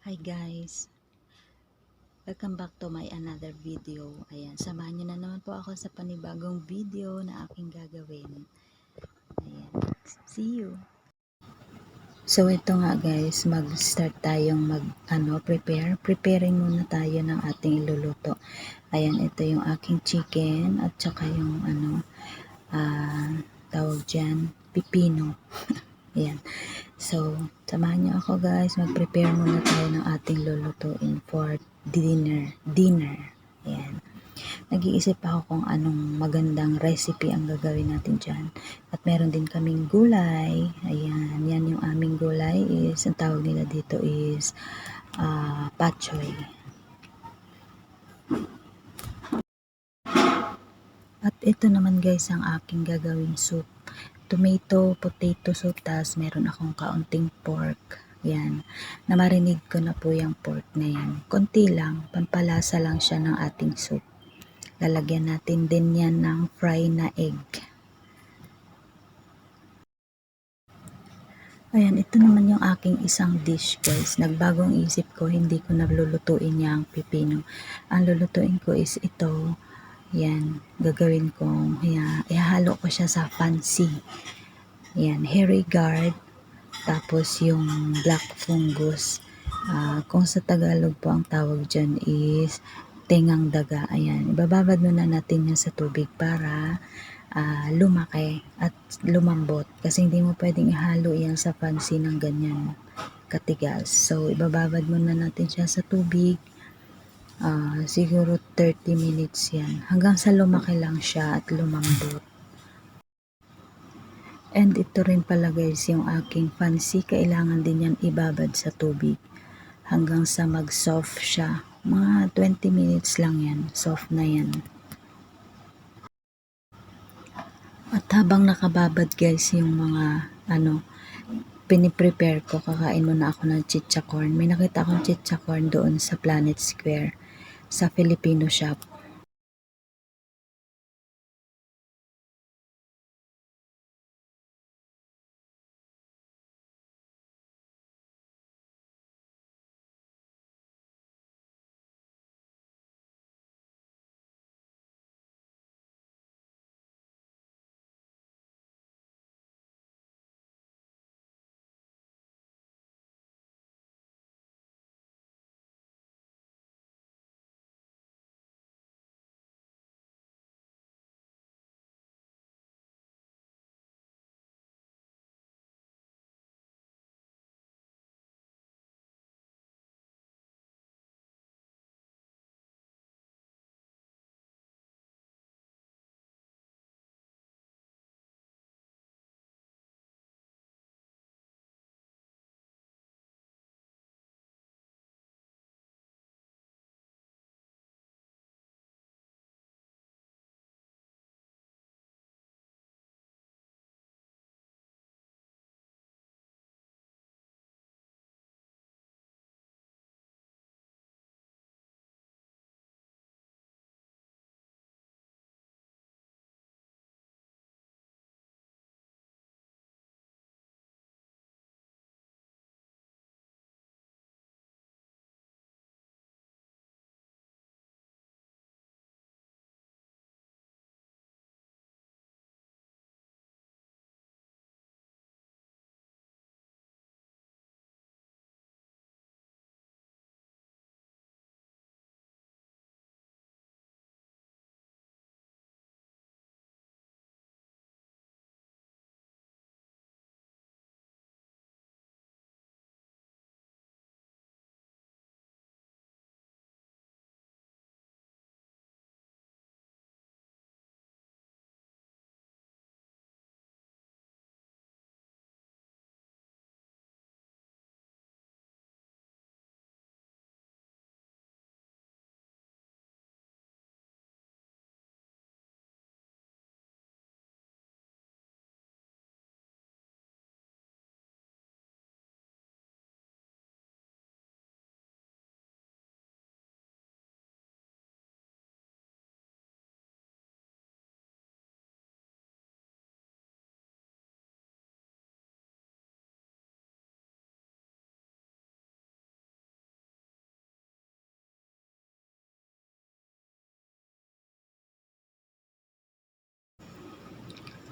Hi guys, welcome back to my another video. Ayan, samahan nyo na naman po ako sa panibagong video na aking gagawin. Ayan, see you. So ito nga guys, mag-start tayong preparing muna tayo ng ating iluluto. Ayan, ito yung aking chicken at saka yung tawag dyan, pipino. Ayan. So, samahan niyo ako guys. Mag-prepare muna tayo ng ating lulutuin for dinner. Ayan. Nag-iisip ako kung anong magandang recipe ang gagawin natin dyan. At meron din kaming gulay. Ayan. Yan yung aming gulay is, ang tawag nila dito is pachoy. At ito naman guys ang aking gagawing soup. Tomato, potato soup, tas meron akong kaunting pork. Yan. Namarinig ko na po yung pork na yan. Konti lang, pampalasa lang siya ng ating soup. Lalagyan natin din yan ng fry na egg. Ayan, ito naman yung aking isang dish guys. Nagbagong isip ko, hindi ko nalulutuin yung pipino. Ang lulutuin ko is ito. Yan, gagawin ko, ihahalo ko siya sa pansi. Yan, Herigard, tapos yung black fungus. Kung sa Tagalog po ang tawag dyan is tengang daga. Ayan, ibababad muna natin yan sa tubig para lumaki at lumambot. Kasi hindi mo pwedeng ihalo yan sa pansi ng ganyan katigas. So, ibababad muna natin siya sa tubig. Siguro 30 minutes yan. Hanggang sa lumaki lang siya at lumambot. And ito rin pala guys, yung aking pansi, kailangan din yan ibabad sa tubig hanggang sa mag-soft siya. Mga 20 minutes lang yan, soft na yan. At habang nakababad guys yung mga piniprepare ko, kakain muna ako ng chichacorn. May nakita akong chichacorn doon sa Planet Square sa Filipino shop.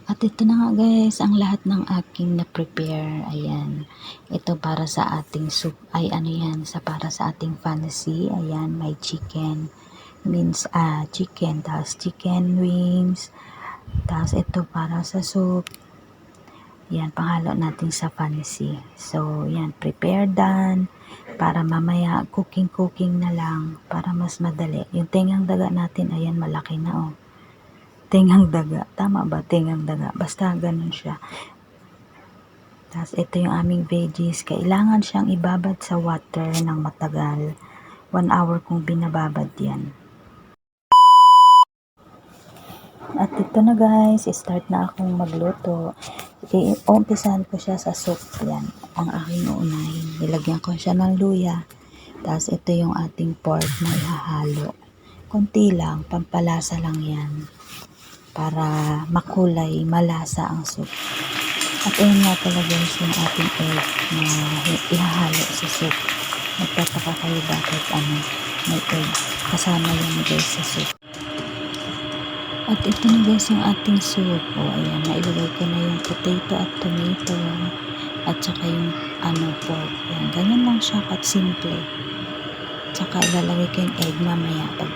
At ito na nga guys, ang lahat ng aking na-prepare. Ayan. Ito para sa ating soup. Ay ano yan, para sa ating fancy. Ayan, may chicken. Chicken. Tapos chicken wings. Tapos ito para sa soup. Yan, panghalo natin sa fancy. So, yan, prepare done. Para mamaya, cooking na lang. Para mas madali. Yung tengang daga natin, ayan, malaki na oh. Tengang daga. Tama ba? Tengang daga. Basta ganun siya. Tapos ito yung aming veggies. Kailangan siyang ibabad sa water ng matagal. 1 hour kung binababad yan. At ito na guys, start na akong magluto. Umpisahan ko siya sa soup. Yan, ang aking uunahin. Nilagyan ko siya ng luya. Tapos ito yung ating pork na ihahalo. Konti lang, pampalasa lang yan. Para makulay, malasa ang soup. At ayun nga pala guys yung ating egg na ihahalo sa soup. Nagtataka kayo bakit may egg kasama yung guys sa soup. At ito na guys yung ating soup. O ayan, nailagay ko na yung potato at tomato at saka yung pork. Ayan, ganyan lang siya kat simple. Tsaka ilalagay ko yung egg mamaya pag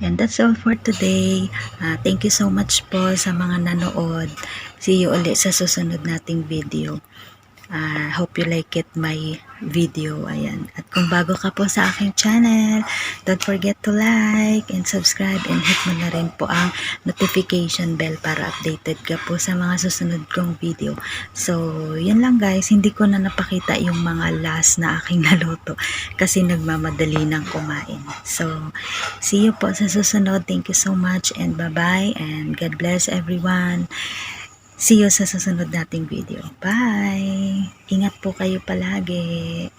And that's all for today. Thank you so much po sa mga nanood. See you ulit sa susunod nating video. Hope you like it my video. Ayan. At kung bago ka po sa aking channel, don't forget to like and subscribe and hit mo na rin po ang notification bell para updated ka po sa mga susunod kong video. So, yun lang guys. Hindi ko na napakita yung mga last na aking naluto kasi nagmamadali nang kumain. So, see you po sa susunod. Thank you so much and bye-bye and God bless everyone. See you sa susunod nating video. Bye! Ingat po kayo palagi.